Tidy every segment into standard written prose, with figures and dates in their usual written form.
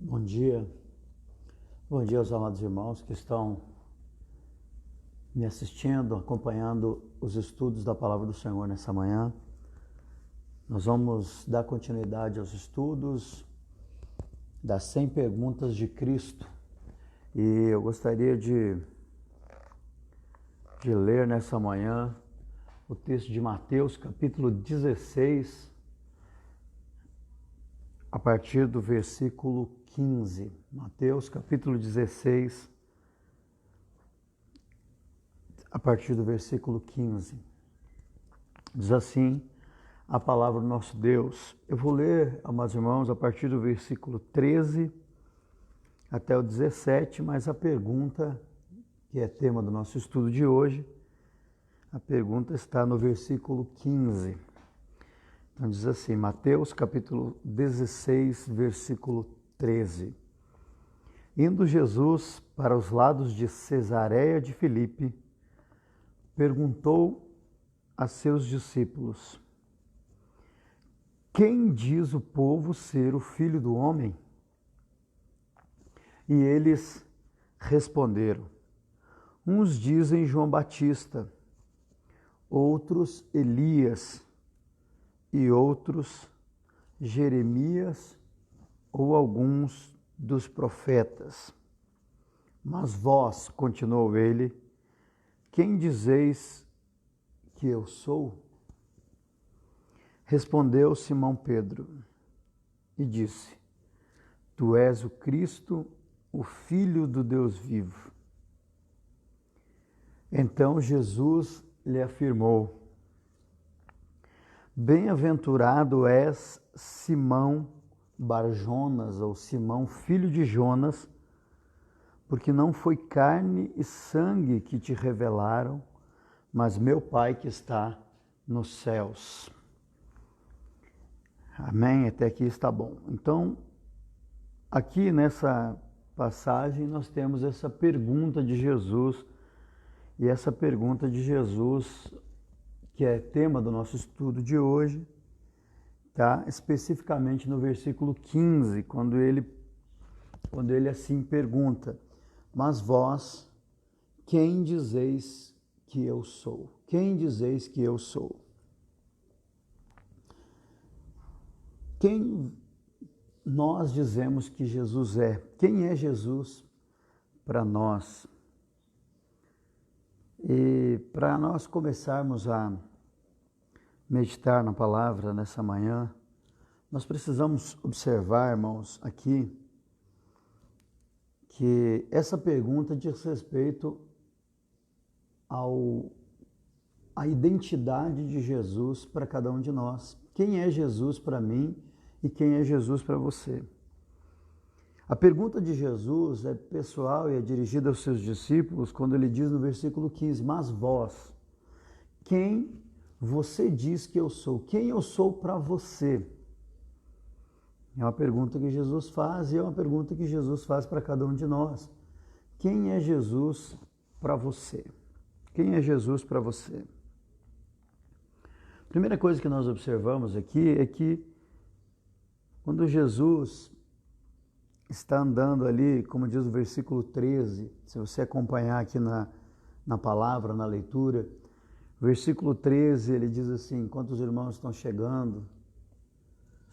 Bom dia aos amados irmãos que estão me assistindo, acompanhando os estudos da Palavra do Senhor nessa manhã. Nós vamos dar continuidade aos estudos das 100 perguntas de Cristo e eu gostaria de ler nessa manhã o texto de Mateus, capítulo 16, a partir do versículo 15. Mateus, capítulo 16, a partir do versículo 15. Diz assim a palavra do nosso Deus. Eu vou ler, amados irmãos, a partir do versículo 13 até o 17, mas a pergunta, que é tema do nosso estudo de hoje, a pergunta está no versículo 15. Então diz assim, Mateus capítulo 16, versículo 13. Indo Jesus para os lados de Cesareia de Filipe, perguntou a seus discípulos: quem diz o povo ser o Filho do Homem? E eles responderam: uns dizem João Batista, outros Elias, e outros Jeremias ou alguns dos profetas. Mas vós, continuou ele, quem dizeis que eu sou? Respondeu Simão Pedro e disse: tu és o Cristo, o Filho do Deus vivo. Então Jesus lhe afirmou: bem-aventurado és Simão Barjonas, ou Simão, filho de Jonas, porque não foi carne e sangue que te revelaram, mas meu Pai que está nos céus. Amém? Até aqui está bom. Então, aqui nessa passagem nós temos essa pergunta de Jesus, e essa pergunta de Jesus, que é tema do nosso estudo de hoje, tá? Especificamente no versículo 15, quando ele assim pergunta: mas vós, quem dizeis que eu sou? Quem dizeis que eu sou? Quem nós dizemos que Jesus é? Quem é Jesus para nós? E para nós começarmos a meditar na palavra nessa manhã, nós precisamos observar, irmãos, aqui, que essa pergunta diz respeito à identidade de Jesus para cada um de nós. Quem é Jesus para mim e quem é Jesus para você? A pergunta de Jesus é pessoal e é dirigida aos seus discípulos quando ele diz no versículo 15, mas vós, quem você diz que eu sou? Quem eu sou para você? É uma pergunta que Jesus faz e é uma pergunta que Jesus faz para cada um de nós. Quem é Jesus para você? Quem é Jesus para você? A primeira coisa que nós observamos aqui é que quando Jesus está andando ali, como diz o versículo 13, se você acompanhar aqui na palavra, na leitura, versículo 13, ele diz assim: enquanto os irmãos estão chegando,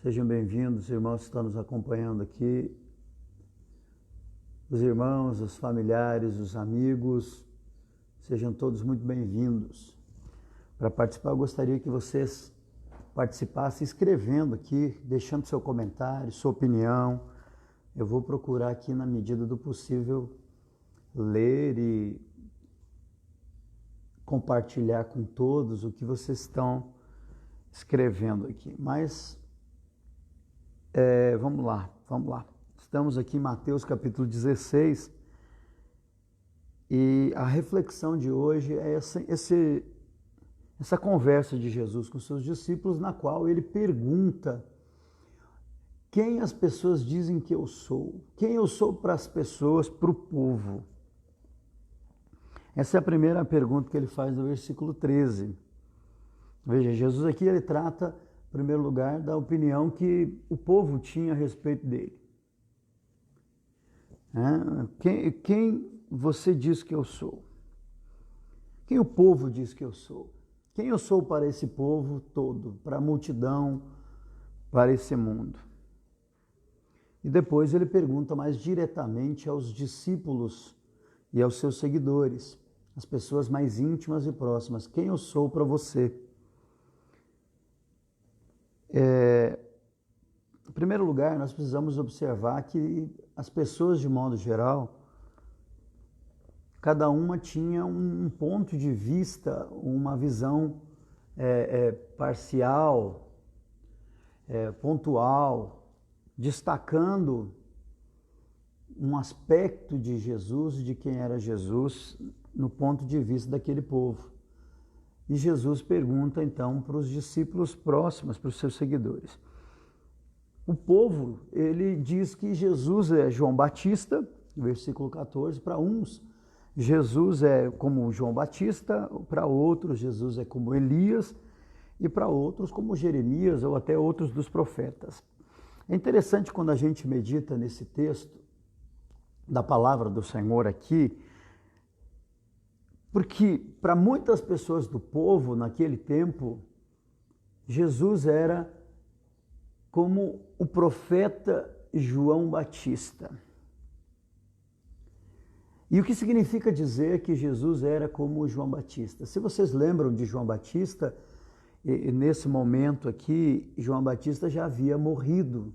sejam bem-vindos, irmãos que estão nos acompanhando aqui, os irmãos, os familiares, os amigos, sejam todos muito bem-vindos. Para participar, eu gostaria que vocês participassem escrevendo aqui, deixando seu comentário, sua opinião. Eu vou procurar aqui, na medida do possível, ler e compartilhar com todos o que vocês estão escrevendo aqui. Mas, vamos lá. Estamos aqui em Mateus capítulo 16 e a reflexão de hoje é essa conversa de Jesus com seus discípulos, na qual ele pergunta: quem as pessoas dizem que eu sou? Quem eu sou para as pessoas, para o povo? Essa é a primeira pergunta que ele faz no versículo 13. Veja, Jesus aqui ele trata, em primeiro lugar, da opinião que o povo tinha a respeito dele. Né? Quem você diz que eu sou? Quem o povo diz que eu sou? Quem eu sou para esse povo todo, para a multidão, para esse mundo? E depois ele pergunta mais diretamente aos discípulos e aos seus seguidores, as pessoas mais íntimas e próximas: quem eu sou para você? Em primeiro lugar, nós precisamos observar que as pessoas, de modo geral, cada uma tinha um ponto de vista, uma visão parcial, pontual, destacando um aspecto de Jesus, de quem era Jesus, no ponto de vista daquele povo. E Jesus pergunta então para os discípulos próximos, para os seus seguidores. O povo, ele diz que Jesus é João Batista, versículo 14, para uns Jesus é como João Batista, para outros Jesus é como Elias e para outros como Jeremias ou até outros dos profetas. É interessante quando a gente medita nesse texto da palavra do Senhor aqui, porque para muitas pessoas do povo naquele tempo, Jesus era como o profeta João Batista. E o que significa dizer que Jesus era como João Batista? Se vocês lembram de João Batista, nesse momento aqui, João Batista já havia morrido,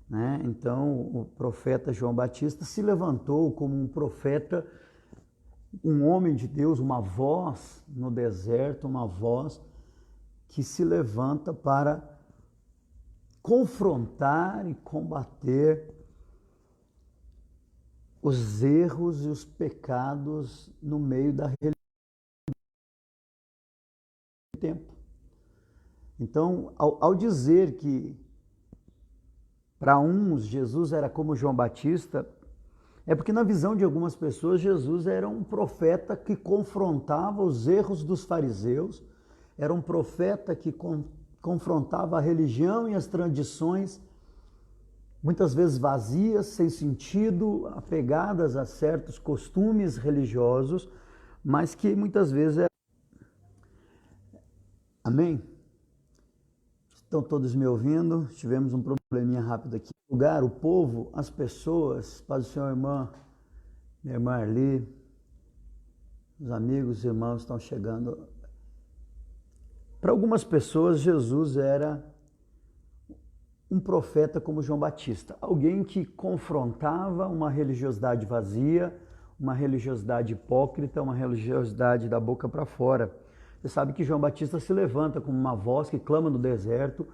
né? Então, o profeta João Batista se levantou como um profeta, um homem de Deus, uma voz no deserto, uma voz que se levanta para confrontar e combater os erros e os pecados no meio da religião do tempo. Então, ao dizer que para uns Jesus era como João Batista, é porque na visão de algumas pessoas Jesus era um profeta que confrontava os erros dos fariseus, era um profeta que confrontava a religião e as tradições, muitas vezes vazias, sem sentido, apegadas a certos costumes religiosos, mas que muitas vezes Amém? Estão todos me ouvindo? Tivemos um probleminha rápido aqui. O lugar, o povo, as pessoas, Paz do Senhor, minha irmã Arli, os amigos, os irmãos estão chegando. Para algumas pessoas, Jesus era um profeta como João Batista, alguém que confrontava uma religiosidade vazia, uma religiosidade hipócrita, uma religiosidade da boca para fora. Você sabe que João Batista se levanta como uma voz que clama no deserto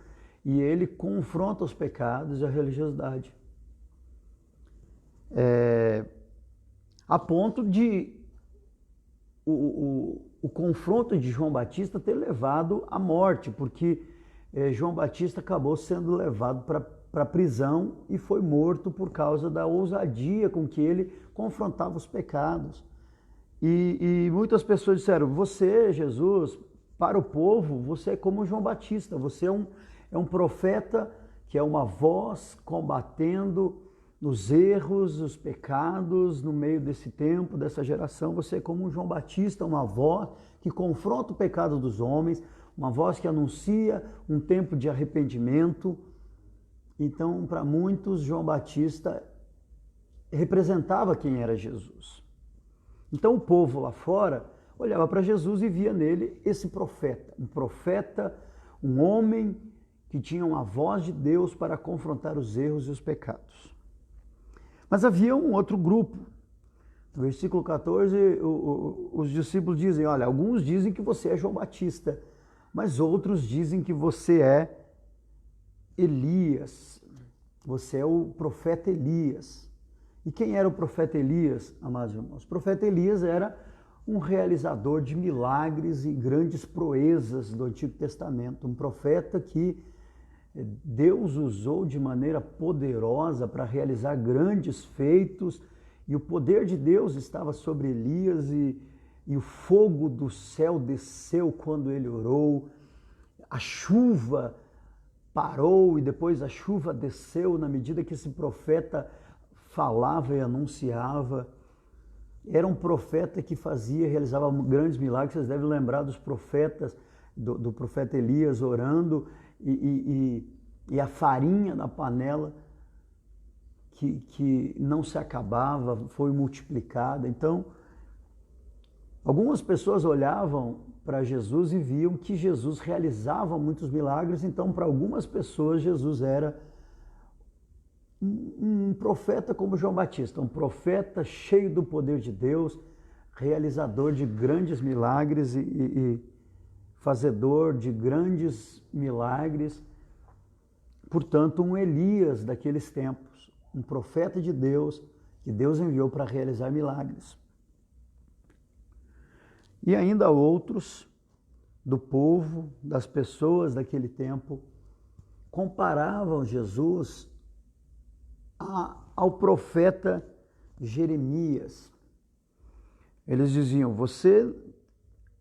e ele confronta os pecados e a religiosidade. A ponto de o confronto de João Batista ter levado à morte, porque João Batista acabou sendo levado para a prisão e foi morto por causa da ousadia com que ele confrontava os pecados. E muitas pessoas disseram: você, Jesus, para o povo, você é como João Batista, você é um profeta que é uma voz combatendo os erros, os pecados no meio desse tempo, dessa geração. Você é como um João Batista, uma voz que confronta o pecado dos homens, uma voz que anuncia um tempo de arrependimento. Então, para muitos, João Batista representava quem era Jesus. Então o povo lá fora olhava para Jesus e via nele esse profeta, um homem que tinha uma voz de Deus para confrontar os erros e os pecados. Mas havia um outro grupo. No versículo 14, os discípulos dizem: olha, alguns dizem que você é João Batista, mas outros dizem que você é Elias, você é o profeta Elias. E quem era o profeta Elias, amados irmãos? O profeta Elias era um realizador de milagres e grandes proezas do Antigo Testamento, um profeta que Deus usou de maneira poderosa para realizar grandes feitos, e o poder de Deus estava sobre Elias, e o fogo do céu desceu quando ele orou, a chuva parou e depois a chuva desceu na medida que esse profeta falava e anunciava. Era um profeta que realizava grandes milagres. Vocês devem lembrar dos profetas, do profeta Elias orando e a farinha da panela que não se acabava, foi multiplicada. Então, algumas pessoas olhavam para Jesus e viam que Jesus realizava muitos milagres. Então, para algumas pessoas, Jesus era um profeta como João Batista, um profeta cheio do poder de Deus, realizador de grandes milagres e fazedor de grandes milagres. Portanto, um Elias daqueles tempos, um profeta de Deus, que Deus enviou para realizar milagres. E ainda outros do povo, das pessoas daquele tempo, comparavam Jesus ao profeta Jeremias. Eles diziam, você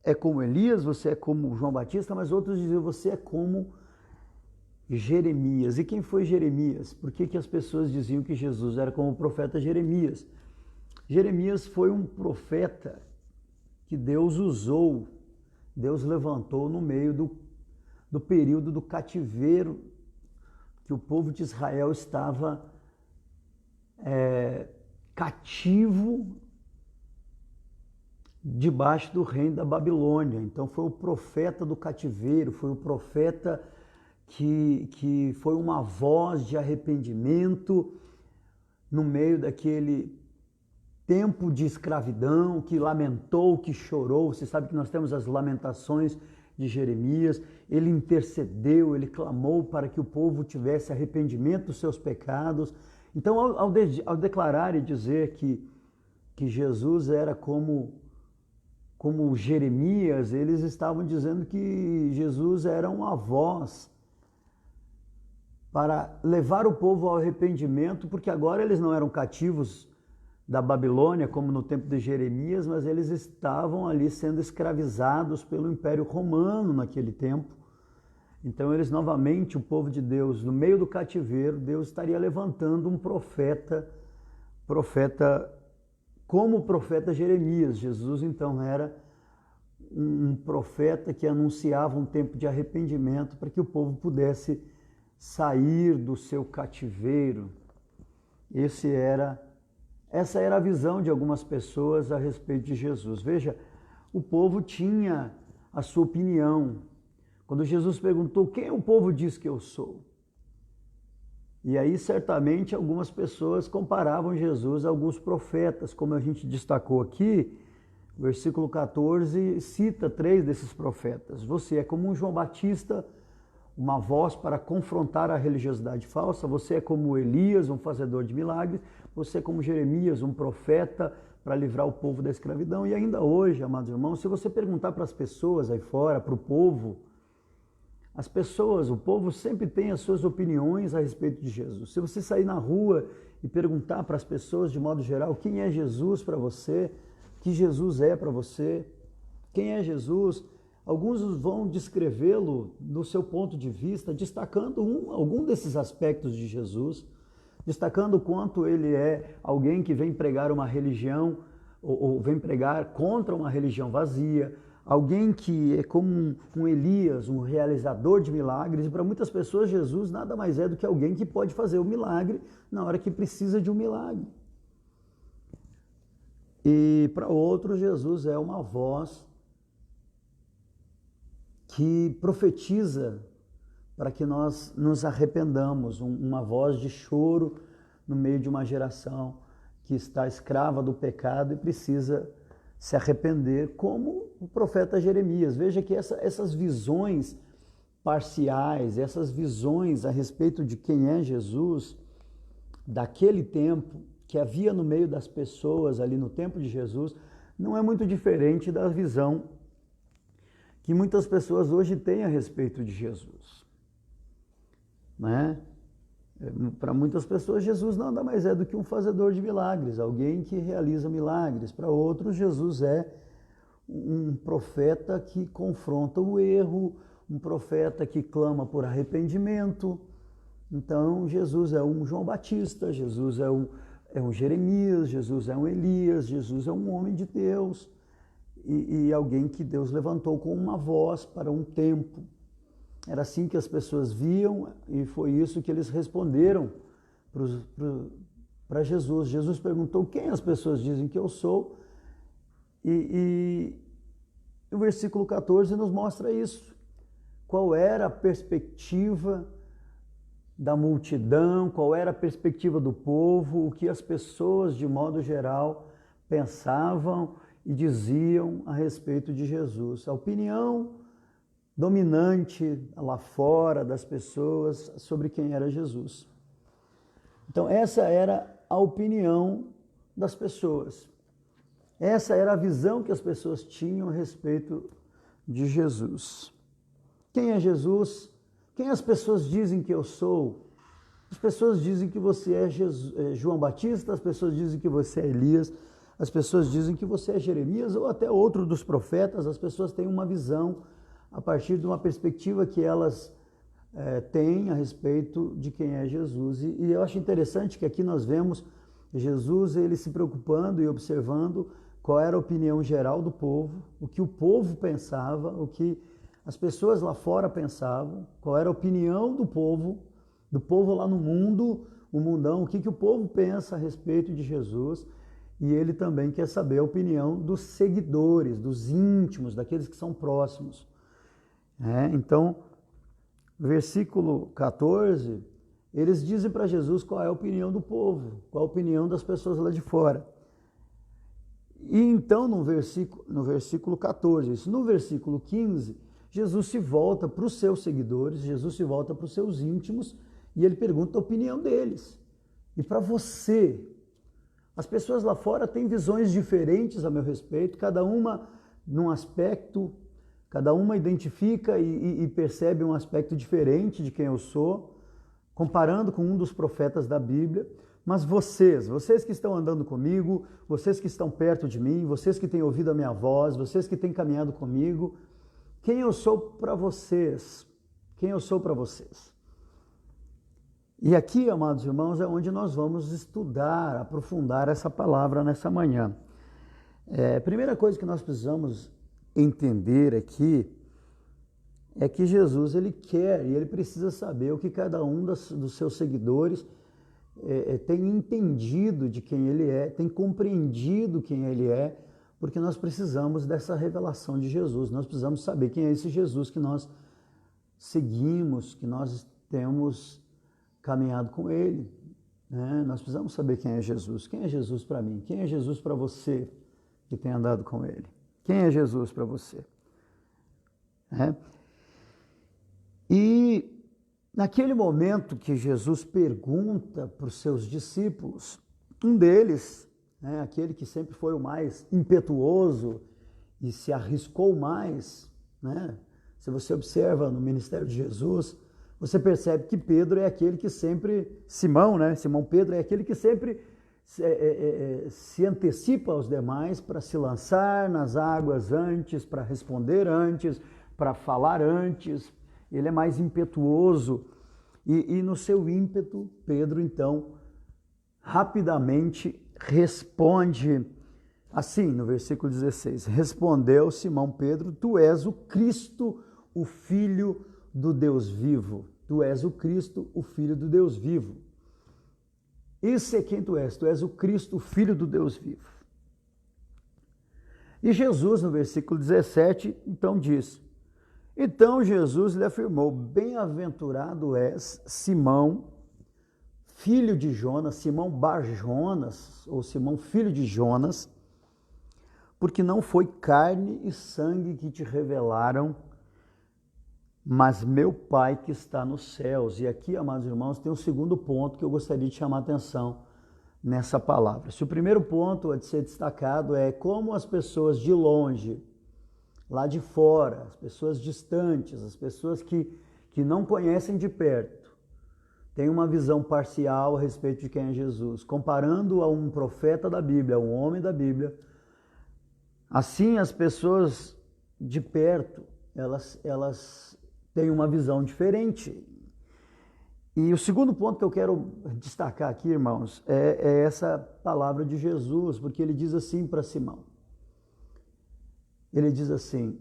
é como Elias, você é como João Batista, mas outros diziam, você é como Jeremias. E quem foi Jeremias? Por que as pessoas diziam que Jesus era como o profeta Jeremias? Jeremias foi um profeta que Deus usou, Deus levantou no meio do período do cativeiro, que o povo de Israel estava cativo debaixo do reino da Babilônia. Então foi o profeta do cativeiro, foi o profeta que foi uma voz de arrependimento no meio daquele tempo de escravidão, que lamentou, que chorou. Você sabe que nós temos as lamentações de Jeremias. Ele intercedeu, ele clamou para que o povo tivesse arrependimento dos seus pecados. Então, ao declarar e dizer que Jesus era como Jeremias, eles estavam dizendo que Jesus era uma voz para levar o povo ao arrependimento, porque agora eles não eram cativos da Babilônia, como no tempo de Jeremias, mas eles estavam ali sendo escravizados pelo Império Romano naquele tempo. Então eles novamente, o povo de Deus, no meio do cativeiro, Deus estaria levantando um profeta como o profeta Jeremias. Jesus então era um profeta que anunciava um tempo de arrependimento para que o povo pudesse sair do seu cativeiro. Essa era a visão de algumas pessoas a respeito de Jesus. Veja, o povo tinha a sua opinião. Quando Jesus perguntou, quem o povo diz que eu sou? E aí, certamente, algumas pessoas comparavam Jesus a alguns profetas, como a gente destacou aqui, o versículo 14 cita 3 desses profetas. Você é como um João Batista, uma voz para confrontar a religiosidade falsa. Você é como Elias, um fazedor de milagres. Você é como Jeremias, um profeta para livrar o povo da escravidão. E ainda hoje, amados irmãos, se você perguntar para as pessoas aí fora, para o povo, o povo sempre tem as suas opiniões a respeito de Jesus. Se você sair na rua e perguntar para as pessoas, de modo geral, quem é Jesus para você, que Jesus é para você, quem é Jesus, alguns vão descrevê-lo do seu ponto de vista, destacando algum desses aspectos de Jesus, destacando o quanto ele é alguém que vem pregar uma religião, ou vem pregar contra uma religião vazia, alguém que é como um Elias, um realizador de milagres. E para muitas pessoas, Jesus nada mais é do que alguém que pode fazer o milagre na hora que precisa de um milagre. E para outros, Jesus é uma voz que profetiza para que nós nos arrependamos, uma voz de choro no meio de uma geração que está escrava do pecado e precisa se arrepender, como o profeta Jeremias. Veja que essas visões parciais, essas visões a respeito de quem é Jesus, daquele tempo, que havia no meio das pessoas ali no tempo de Jesus, não é muito diferente da visão que muitas pessoas hoje têm a respeito de Jesus, né? Para muitas pessoas, Jesus nada mais é do que um fazedor de milagres, alguém que realiza milagres. Para outros, Jesus é um profeta que confronta o erro, um profeta que clama por arrependimento. Então, Jesus é um João Batista, Jesus é um Jeremias, Jesus é um Elias, Jesus é um homem de Deus e alguém que Deus levantou com uma voz para um tempo. Era assim que as pessoas viam e foi isso que eles responderam para Jesus. Jesus perguntou: quem as pessoas dizem que eu sou? E o versículo 14 nos mostra isso. Qual era a perspectiva da multidão, qual era a perspectiva do povo, o que as pessoas, de modo geral, pensavam e diziam a respeito de Jesus. A opinião dominante lá fora das pessoas sobre quem era Jesus. Então, essa era a opinião das pessoas. Essa era a visão que as pessoas tinham a respeito de Jesus. Quem é Jesus? Quem as pessoas dizem que eu sou? As pessoas dizem que você é João Batista, as pessoas dizem que você é Elias, as pessoas dizem que você é Jeremias ou até outro dos profetas. As pessoas têm uma visão a partir de uma perspectiva que elas têm a respeito de quem é Jesus. E eu acho interessante que aqui nós vemos Jesus ele se preocupando e observando qual era a opinião geral do povo, o que o povo pensava, o que as pessoas lá fora pensavam, qual era a opinião do povo lá no mundo, o mundão, o que o povo pensa a respeito de Jesus. E ele também quer saber a opinião dos seguidores, dos íntimos, daqueles que são próximos. Então, versículo 14, eles dizem para Jesus qual é a opinião do povo, qual a opinião das pessoas lá de fora. E então, no versículo 14, isso, no versículo 15, Jesus se volta para os seus seguidores, Jesus se volta para os seus íntimos e ele pergunta a opinião deles. E para você, as pessoas lá fora têm visões diferentes a meu respeito, cada uma num aspecto, cada uma identifica e percebe um aspecto diferente de quem eu sou, comparando com um dos profetas da Bíblia. Mas vocês que estão andando comigo, vocês que estão perto de mim, vocês que têm ouvido a minha voz, vocês que têm caminhado comigo, quem eu sou para vocês? Quem eu sou para vocês? E aqui, amados irmãos, é onde nós vamos estudar, aprofundar essa palavra nessa manhã. A primeira coisa que nós precisamos entender aqui é que Jesus ele quer e ele precisa saber o que cada um dos seus seguidores tem entendido de quem ele é, tem compreendido quem ele é, porque nós precisamos dessa revelação de Jesus, nós precisamos saber quem é esse Jesus que nós seguimos, que nós temos caminhado com ele, né? Nós precisamos saber quem é Jesus para mim, quem é Jesus para você que tem andado com ele, quem é Jesus para você, né? E naquele momento que Jesus pergunta para os seus discípulos, um deles, aquele que sempre foi o mais impetuoso e se arriscou mais, né? Se você observa no ministério de Jesus, você percebe que Pedro é aquele que sempre, Simão Pedro é aquele que sempre se antecipa aos demais para se lançar nas águas antes, para responder antes, para falar antes. Ele é mais impetuoso e no seu ímpeto, Pedro então rapidamente responde assim no versículo 16, respondeu Simão Pedro, tu és o Cristo, o Filho do Deus vivo. Tu és o Cristo, o Filho do Deus vivo. Isso é quem tu és o Cristo, o Filho do Deus vivo. E Jesus, no versículo 17, então diz, então Jesus lhe afirmou, bem-aventurado és, Simão, filho de Jonas, Simão Bar-Jonas, ou Simão filho de Jonas, porque não foi carne e sangue que te revelaram, mas meu Pai que está nos céus. E aqui, amados irmãos, tem um segundo ponto que eu gostaria de chamar a atenção nessa palavra. Se o primeiro ponto a de ser destacado é como as pessoas de longe, lá de fora, as pessoas distantes, as pessoas que não conhecem de perto, têm uma visão parcial a respeito de quem é Jesus, comparando a um profeta da Bíblia, a um homem da Bíblia. Assim, as pessoas de perto, elas têm uma visão diferente. E o segundo ponto que eu quero destacar aqui, irmãos, é essa palavra de Jesus, porque ele diz assim para Simão. Ele diz assim: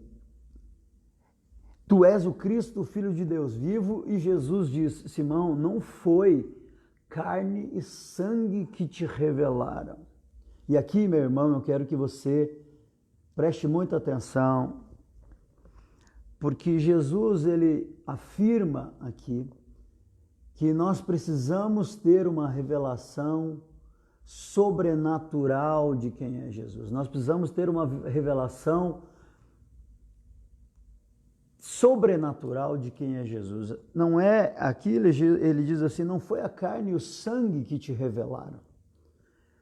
tu és o Cristo, o Filho de Deus vivo, e Jesus diz: Simão, não foi carne e sangue que te revelaram. E aqui, meu irmão, eu quero que você preste muita atenção, porque Jesus, ele afirma aqui que nós precisamos ter uma revelação sobrenatural de quem é Jesus. Nós precisamos ter uma revelação sobrenatural de quem é Jesus. Não é, aqui ele diz assim, não foi a carne e o sangue que te revelaram.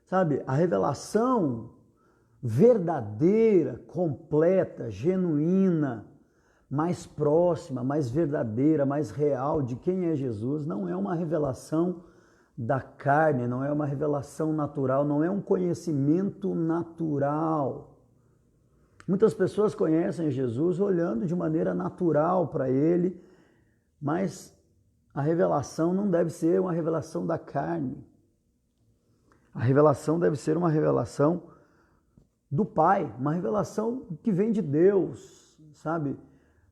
Sabe, a revelação verdadeira, completa, genuína, mais próxima, mais verdadeira, mais real de quem é Jesus, não é uma revelação da carne, não é uma revelação natural, não é um conhecimento natural. Muitas pessoas conhecem Jesus olhando de maneira natural para ele, mas a revelação não deve ser uma revelação da carne. A revelação deve ser uma revelação do Pai, uma revelação que vem de Deus, sabe?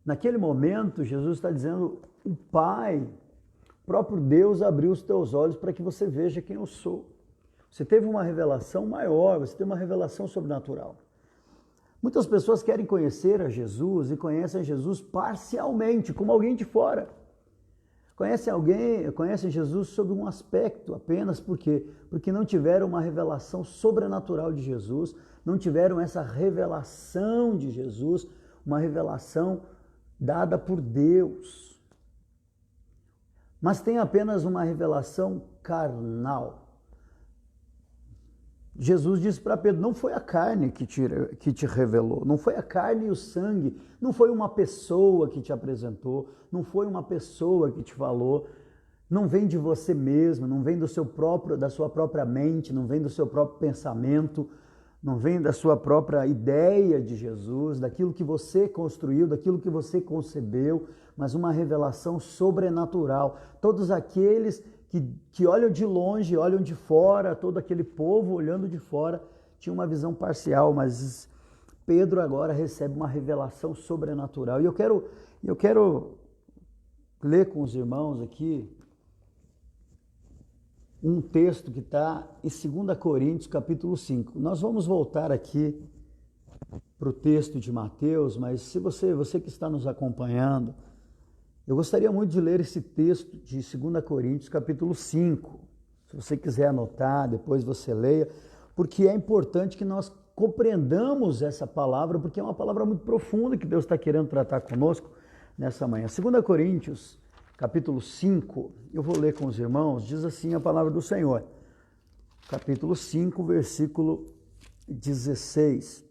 Naquele momento, Jesus está dizendo, o Pai, o próprio Deus abriu os teus olhos para que você veja quem eu sou. Você teve uma revelação maior, você teve uma revelação sobrenatural. Muitas pessoas querem conhecer a Jesus e conhecem Jesus parcialmente, como alguém de fora. Conhecem Jesus sob um aspecto apenas, por quê? Porque não tiveram uma revelação sobrenatural de Jesus, não tiveram essa revelação de Jesus, uma revelação dada por Deus. Mas tem apenas uma revelação carnal. Jesus disse para Pedro, não foi a carne que te revelou, não foi a carne e o sangue, não foi uma pessoa que te apresentou, não foi uma pessoa que te falou, não vem de você mesmo, não vem da sua própria mente, não vem do seu próprio pensamento, não vem da sua própria ideia de Jesus, daquilo que você construiu, daquilo que você concebeu, mas uma revelação sobrenatural. Todos aqueles que olham de longe, olham de fora, todo aquele povo olhando de fora, tinha uma visão parcial, mas Pedro agora recebe uma revelação sobrenatural. E eu quero ler com os irmãos aqui um texto que está em 2 Coríntios, capítulo 5. Nós vamos voltar aqui para o texto de Mateus, mas se você que está nos acompanhando, eu gostaria muito de ler esse texto de 2 Coríntios, capítulo 5. Se você quiser anotar, depois você leia, porque é importante que nós compreendamos essa palavra, porque é uma palavra muito profunda que Deus está querendo tratar conosco nessa manhã. 2 Coríntios, capítulo 5, eu vou ler com os irmãos, diz assim a palavra do Senhor. Capítulo 5, versículo 16.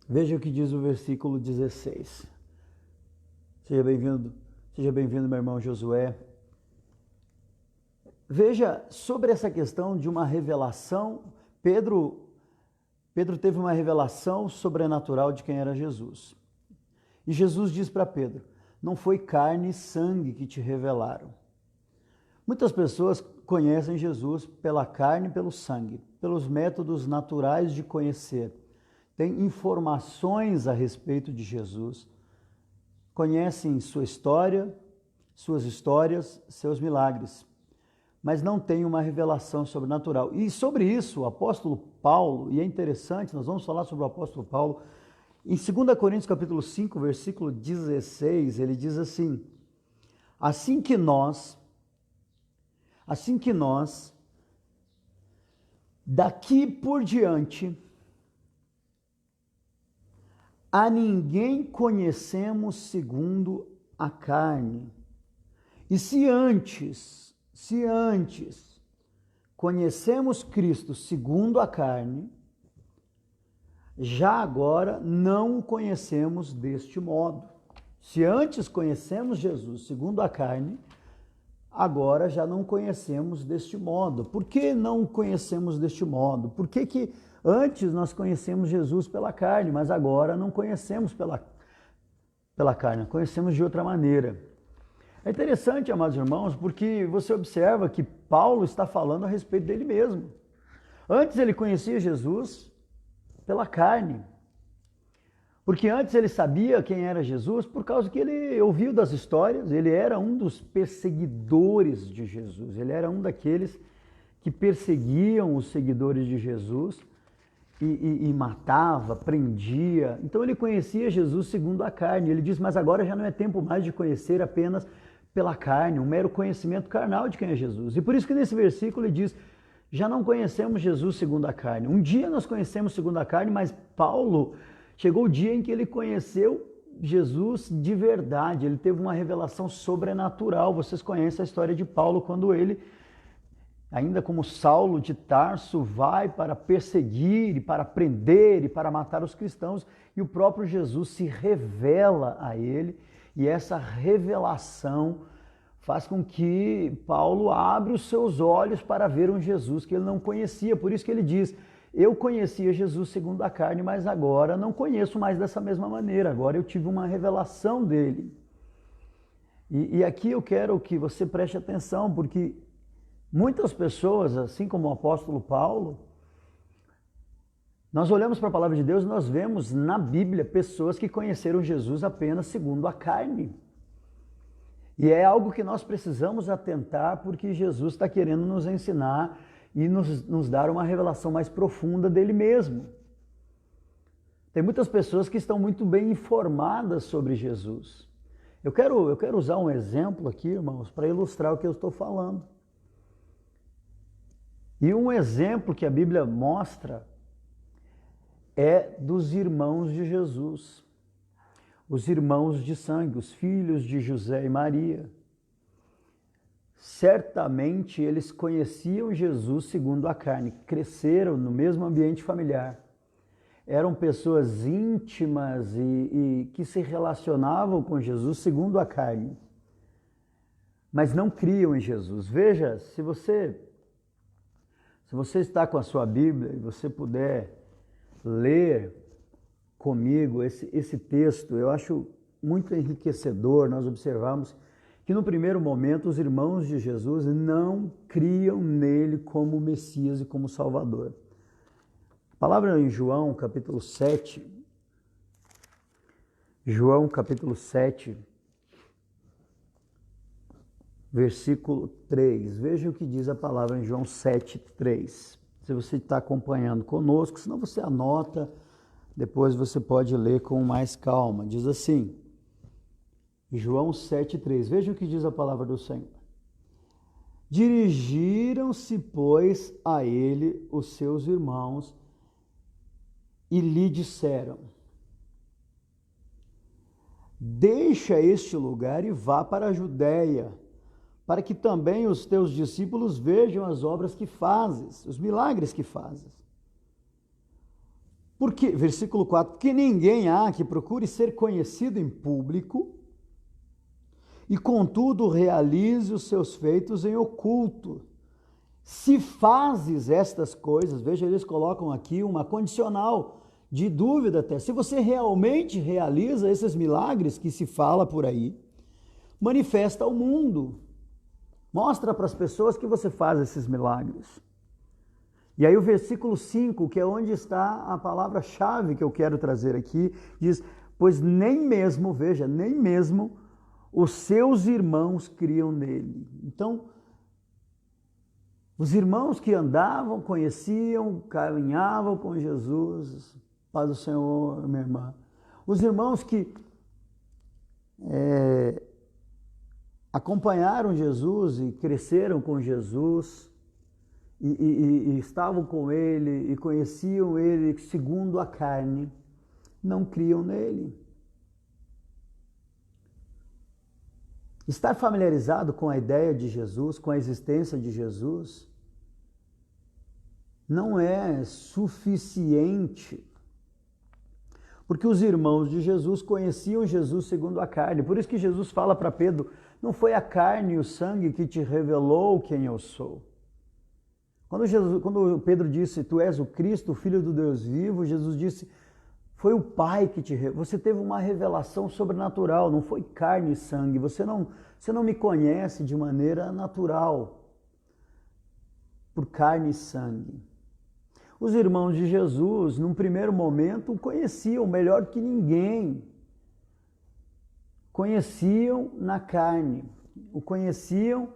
Veja o que diz o versículo 16. Seja bem-vindo, meu irmão Josué. Veja, sobre essa questão de uma revelação, Pedro teve uma revelação sobrenatural de quem era Jesus. E Jesus diz para Pedro, não foi carne e sangue que te revelaram. Muitas pessoas conhecem Jesus pela carne e pelo sangue, pelos métodos naturais de conhecer. Tem informações a respeito de Jesus, conhecem sua história, suas histórias, seus milagres, mas não tem uma revelação sobrenatural. E sobre isso, o apóstolo Paulo, e é interessante, nós vamos falar sobre o apóstolo Paulo, em 2 Coríntios capítulo 5, versículo 16, ele diz assim, assim que nós, daqui por diante, a ninguém conhecemos segundo a carne. E se antes conhecemos Cristo segundo a carne, já agora não o conhecemos deste modo. Se antes conhecemos Jesus segundo a carne, agora já não conhecemos deste modo. Por que não conhecemos deste modo? Por que antes nós conhecemos Jesus pela carne, mas agora não conhecemos pela carne, conhecemos de outra maneira? É interessante, amados irmãos, porque você observa que Paulo está falando a respeito dele mesmo. Antes ele conhecia Jesus pela carne, porque antes ele sabia quem era Jesus por causa que ele ouviu das histórias, ele era um dos perseguidores de Jesus, ele era um daqueles que perseguiam os seguidores de Jesus e matava, prendia. Então ele conhecia Jesus segundo a carne. Ele diz, mas agora já não é tempo mais de conhecer apenas pela carne, um mero conhecimento carnal de quem é Jesus. E por isso que nesse versículo ele diz, já não conhecemos Jesus segundo a carne. Um dia nós conhecemos segundo a carne, mas Paulo, chegou o dia em que ele conheceu Jesus de verdade, ele teve uma revelação sobrenatural. Vocês conhecem a história de Paulo, quando ele, ainda como Saulo de Tarso, vai para perseguir, e para prender, e para matar os cristãos, e o próprio Jesus se revela a ele, e essa revelação faz com que Paulo abra os seus olhos para ver um Jesus que ele não conhecia. Por isso que ele diz, eu conhecia Jesus segundo a carne, mas agora não conheço mais dessa mesma maneira, agora eu tive uma revelação dele. E aqui eu quero que você preste atenção, porque muitas pessoas, assim como o apóstolo Paulo, nós olhamos para a palavra de Deus e nós vemos na Bíblia pessoas que conheceram Jesus apenas segundo a carne. E é algo que nós precisamos atentar, porque Jesus está querendo nos ensinar e nos dar uma revelação mais profunda dele mesmo. Tem muitas pessoas que estão muito bem informadas sobre Jesus. Eu quero usar um exemplo aqui, irmãos, para ilustrar o que eu estou falando. E um exemplo que a Bíblia mostra é dos irmãos de Jesus. Os irmãos de sangue, os filhos de José e Maria. Certamente eles conheciam Jesus segundo a carne, cresceram no mesmo ambiente familiar. Eram pessoas íntimas e que se relacionavam com Jesus segundo a carne, mas não criam em Jesus. Veja, se você está com a sua Bíblia e você puder ler comigo esse texto, eu acho muito enriquecedor nós observamos que no primeiro momento os irmãos de Jesus não criam nele como Messias e como Salvador. A palavra em João capítulo 7, versículo 3. Veja o que diz a palavra em João 7, 3. Se você está acompanhando conosco, senão você anota, depois você pode ler com mais calma. Diz assim, João 7, 3. Veja o que diz a palavra do Senhor. Dirigiram-se, pois, a ele os seus irmãos e lhe disseram, deixa este lugar e vá para a Judéia, para que também os teus discípulos vejam as obras que fazes, os milagres que fazes. Porque, versículo 4, porque ninguém há que procure ser conhecido em público e, contudo, realize os seus feitos em oculto. Se fazes estas coisas, veja, eles colocam aqui uma condicional de dúvida até. Se você realmente realiza esses milagres que se fala por aí, manifesta ao mundo. Mostra para as pessoas que você faz esses milagres. E aí o versículo 5, que é onde está a palavra-chave que eu quero trazer aqui, diz, pois nem mesmo, veja, nem mesmo os seus irmãos criam nele. Então, os irmãos que andavam, conheciam, caminhavam com Jesus, paz do Senhor, minha irmã. Os irmãos que acompanharam Jesus e cresceram com Jesus e estavam com ele e conheciam ele segundo a carne, não criam nele. Estar familiarizado com a ideia de Jesus, com a existência de Jesus, não é suficiente Porque os irmãos de Jesus conheciam Jesus segundo a carne. Por isso que Jesus fala para Pedro, não foi a carne e o sangue que te revelou quem eu sou. Quando Pedro disse, tu és o Cristo, o Filho do Deus vivo, Jesus disse, foi o Pai que te revelou. Você teve uma revelação sobrenatural, não foi carne e sangue. Você não me conhece de maneira natural, por carne e sangue. Os irmãos de Jesus, num primeiro momento, o conheciam melhor que ninguém. Conheciam na carne, o conheciam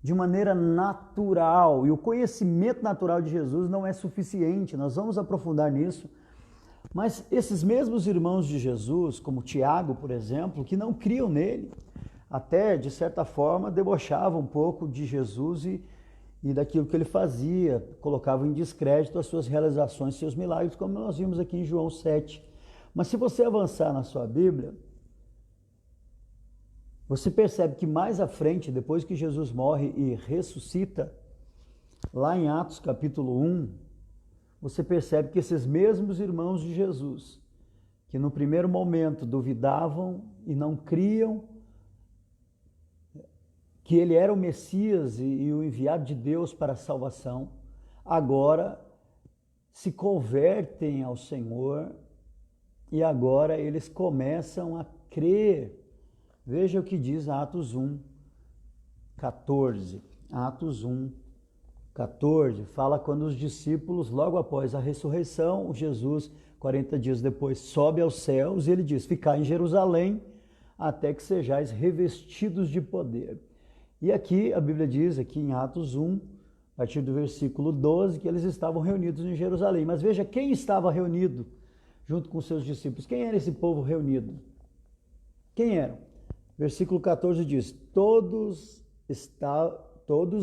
de maneira natural. E o conhecimento natural de Jesus não é suficiente, nós vamos aprofundar nisso. Mas esses mesmos irmãos de Jesus, como Tiago, por exemplo, que não criam nele, até, de certa forma, debochavam um pouco de Jesus e daquilo que ele fazia, colocavam em descrédito as suas realizações, seus milagres, como nós vimos aqui em João 7. Mas se você avançar na sua Bíblia, você percebe que mais à frente, depois que Jesus morre e ressuscita, lá em Atos capítulo 1, você percebe que esses mesmos irmãos de Jesus, que no primeiro momento duvidavam e não criam que ele era o Messias e o enviado de Deus para a salvação, agora se convertem ao Senhor e agora eles começam a crer. Veja o que diz Atos 1, 14. Atos 1, 14, fala quando os discípulos, logo após a ressurreição, Jesus, 40 dias depois, sobe aos céus e ele diz, ficai em Jerusalém até que sejais revestidos de poder. E aqui a Bíblia diz, aqui em Atos 1, a partir do versículo 12, que eles estavam reunidos em Jerusalém. Mas veja quem estava reunido junto com seus discípulos. Quem era esse povo reunido? Quem eram? Versículo 14 diz, todos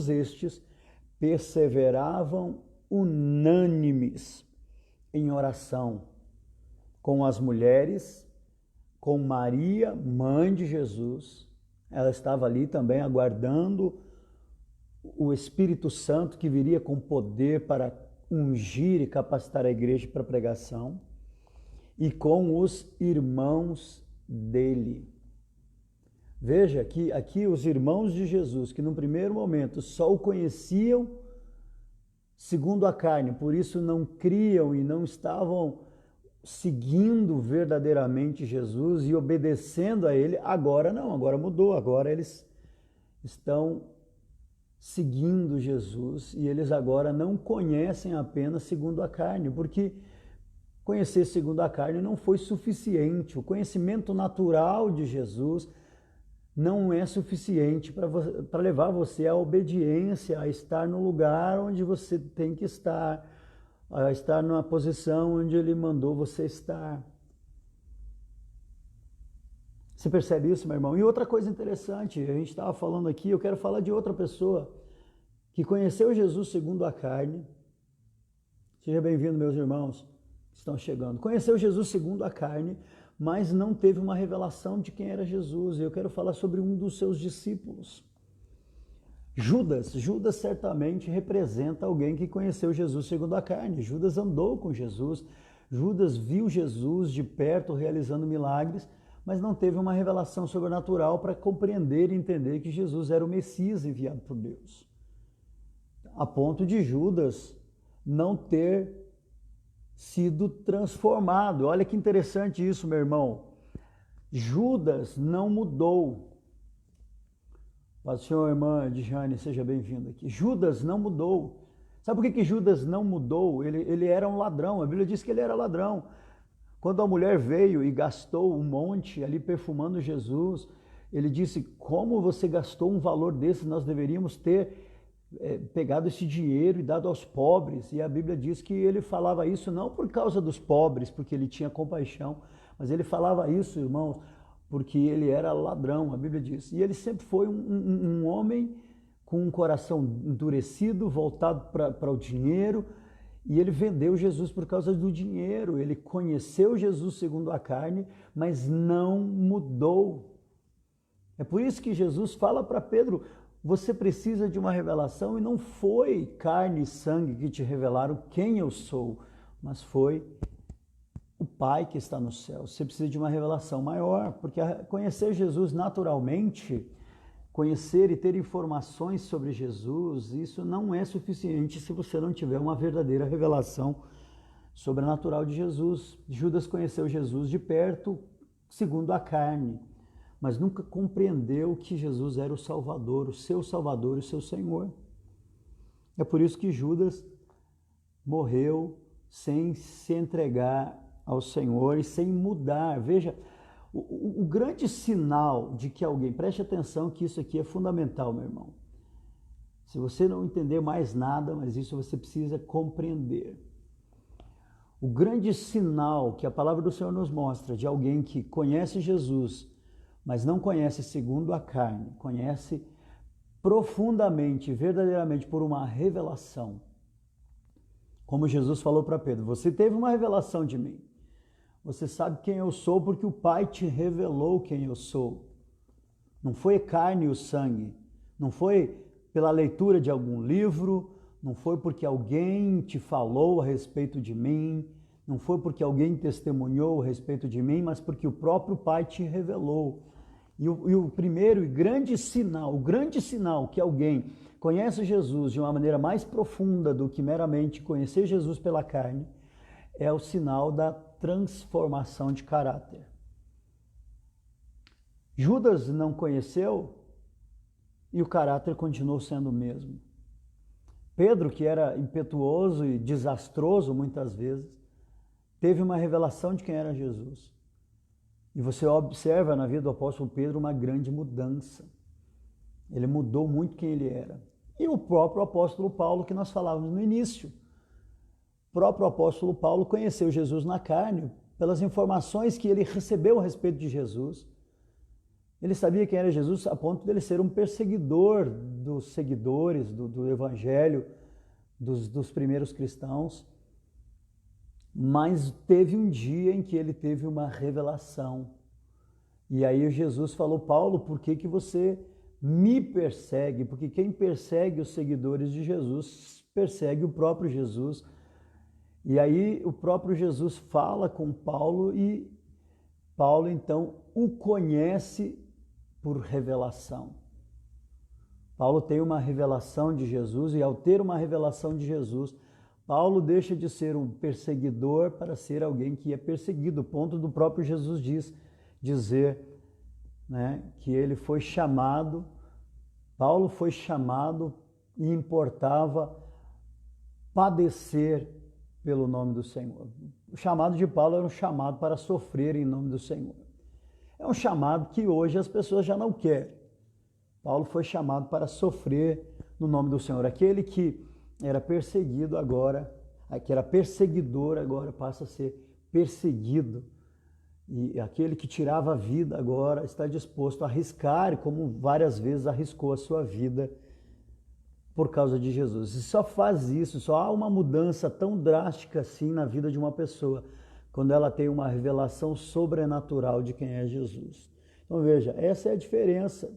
estes perseveravam unânimes em oração com as mulheres, com Maria, mãe de Jesus. Ela estava ali também aguardando o Espírito Santo que viria com poder para ungir e capacitar a igreja para a pregação, e com os irmãos dele. Veja que aqui os irmãos de Jesus, que no primeiro momento só o conheciam segundo a carne, por isso não criam e não estavam seguindo verdadeiramente Jesus e obedecendo a ele, agora não, agora mudou, agora eles estão seguindo Jesus e eles agora não conhecem apenas segundo a carne, porque conhecer segundo a carne não foi suficiente, o conhecimento natural de Jesus não é suficiente para levar você à obediência, a estar no lugar onde você tem que estar, a estar numa posição onde ele mandou você estar. Você percebe isso, meu irmão? E outra coisa interessante, a gente estava falando aqui, eu quero falar de outra pessoa que conheceu Jesus segundo a carne. Seja bem-vindo, meus irmãos que estão chegando. Conheceu Jesus segundo a carne, mas não teve uma revelação de quem era Jesus. E eu quero falar sobre um dos seus discípulos. Judas certamente representa alguém que conheceu Jesus segundo a carne. Judas andou com Jesus, Judas viu Jesus de perto realizando milagres, mas não teve uma revelação sobrenatural para compreender e entender que Jesus era o Messias enviado por Deus. A ponto de Judas não ter sido transformado. Olha que interessante isso, meu irmão. Judas não mudou. Paz do Senhor, irmã Dijane, seja bem-vindo aqui. Judas não mudou. Sabe por que Judas não mudou? Ele era um ladrão, a Bíblia diz que ele era ladrão. Quando a mulher veio e gastou um monte ali perfumando Jesus, ele disse, como você gastou um valor desse? Nós deveríamos ter pegado esse dinheiro e dado aos pobres. E a Bíblia diz que ele falava isso não por causa dos pobres, porque ele tinha compaixão, mas ele falava isso, irmãos, porque ele era ladrão, a Bíblia diz. E ele sempre foi um homem com um coração endurecido, voltado para o dinheiro, e ele vendeu Jesus por causa do dinheiro. Ele conheceu Jesus segundo a carne, mas não mudou. É por isso que Jesus fala para Pedro, você precisa de uma revelação, e não foi carne e sangue que te revelaram quem eu sou, mas foi o Pai que está no céu. Você precisa de uma revelação maior, porque conhecer Jesus naturalmente, conhecer e ter informações sobre Jesus, isso não é suficiente se você não tiver uma verdadeira revelação sobrenatural de Jesus. Judas conheceu Jesus de perto, segundo a carne, mas nunca compreendeu que Jesus era o Salvador, o seu Senhor. É por isso que Judas morreu sem se entregar ao Senhor e sem mudar. Veja, o grande sinal de que alguém, preste atenção que isso aqui é fundamental, meu irmão. Se você não entender mais nada, mas isso você precisa compreender. O grande sinal que a palavra do Senhor nos mostra de alguém que conhece Jesus, mas não conhece segundo a carne, conhece profundamente, verdadeiramente por uma revelação. Como Jesus falou para Pedro, você teve uma revelação de mim. Você sabe quem eu sou porque o Pai te revelou quem eu sou. Não foi carne e sangue, não foi pela leitura de algum livro, não foi porque alguém te falou a respeito de mim, não foi porque alguém testemunhou a respeito de mim, mas porque o próprio Pai te revelou. E o primeiro e grande sinal, o grande sinal que alguém conhece Jesus de uma maneira mais profunda do que meramente conhecer Jesus pela carne, é o sinal da transformação de caráter. Judas não conheceu e o caráter continuou sendo o mesmo. Pedro, que era impetuoso e desastroso muitas vezes, teve uma revelação de quem era Jesus. E você observa na vida do apóstolo Pedro uma grande mudança. Ele mudou muito quem ele era. E o próprio apóstolo Paulo, que nós falávamos no início. O próprio apóstolo Paulo conheceu Jesus na carne pelas informações que ele recebeu a respeito de Jesus. Ele sabia quem era Jesus a ponto de ele ser um perseguidor dos seguidores do evangelho, dos primeiros cristãos. Mas teve um dia em que ele teve uma revelação. E aí Jesus falou, Paulo, por que você me persegue? Porque quem persegue os seguidores de Jesus, persegue o próprio Jesus. E aí o próprio Jesus fala com Paulo e Paulo então o conhece por revelação. Paulo tem uma revelação de Jesus e ao ter uma revelação de Jesus, Paulo deixa de ser um perseguidor para ser alguém que é perseguido, ponto do próprio Jesus dizer, né, que ele foi chamado, Paulo foi chamado e importava padecer pelo nome do Senhor. O chamado de Paulo era um chamado para sofrer em nome do Senhor. É um chamado que hoje as pessoas já não querem. Paulo foi chamado para sofrer no nome do Senhor. Aquele que era perseguido agora, que era perseguidor agora passa a ser perseguido. E aquele que tirava a vida agora está disposto a arriscar, como várias vezes arriscou a sua vida por causa de Jesus. E só faz isso, só há uma mudança tão drástica assim na vida de uma pessoa, quando ela tem uma revelação sobrenatural de quem é Jesus. Então veja, essa é a diferença.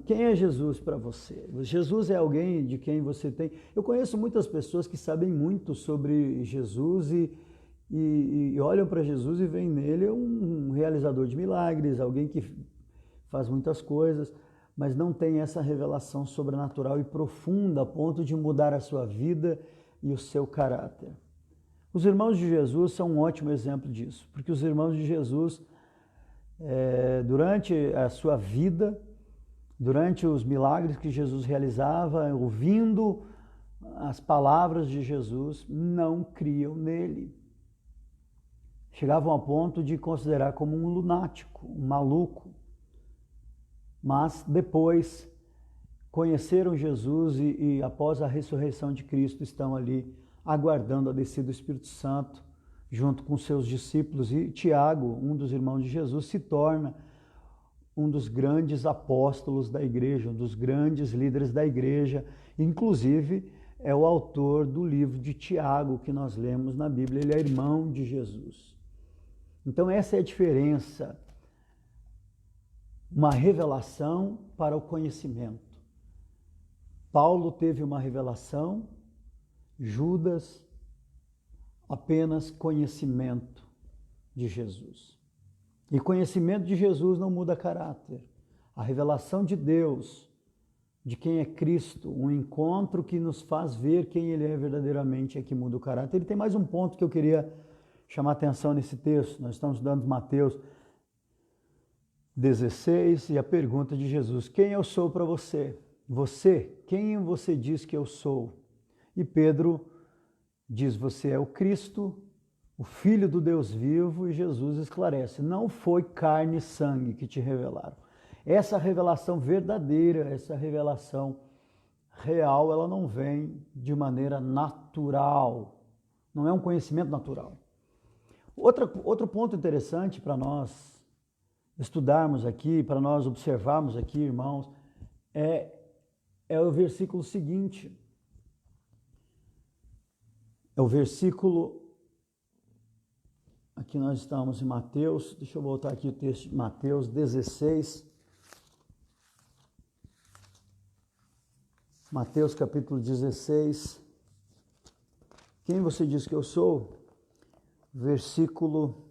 Quem é Jesus para você? Jesus é alguém de quem você tem... Eu conheço muitas pessoas que sabem muito sobre Jesus e olham para Jesus e veem nele um realizador de milagres, alguém que faz muitas coisas, mas não tem essa revelação sobrenatural e profunda a ponto de mudar a sua vida e o seu caráter. Os irmãos de Jesus são um ótimo exemplo disso, porque os irmãos de Jesus, durante a sua vida, durante os milagres que Jesus realizava, ouvindo as palavras de Jesus, não criam nele. Chegavam a ponto de considerar como um lunático, um maluco. Mas depois conheceram Jesus e após a ressurreição de Cristo estão ali aguardando a descida do Espírito Santo junto com seus discípulos. E Tiago, um dos irmãos de Jesus, se torna um dos grandes apóstolos da igreja, um dos grandes líderes da igreja, inclusive é o autor do livro de Tiago que nós lemos na Bíblia, ele é irmão de Jesus. Então essa é a diferença, uma revelação para o conhecimento. Paulo teve uma revelação, Judas, apenas conhecimento de Jesus. E conhecimento de Jesus não muda caráter. A revelação de Deus, de quem é Cristo, um encontro que nos faz ver quem Ele é verdadeiramente, é que muda o caráter. Ele tem mais um ponto que eu queria chamar atenção nesse texto. Nós estamos estudando Mateus 16 e a pergunta de Jesus: quem eu sou para você? Você, quem você diz que eu sou? E Pedro diz: você é o Cristo, o Filho do Deus vivo. E Jesus esclarece: não foi carne e sangue que te revelaram. Essa revelação verdadeira, essa revelação real, ela não vem de maneira natural, não é um conhecimento natural. Outro ponto interessante para nós estudarmos aqui, para nós observarmos aqui, irmãos, é o versículo seguinte. É o versículo, aqui nós estamos em Mateus, deixa eu voltar aqui o texto de Mateus 16. Mateus capítulo 16. Quem você diz que eu sou? Versículo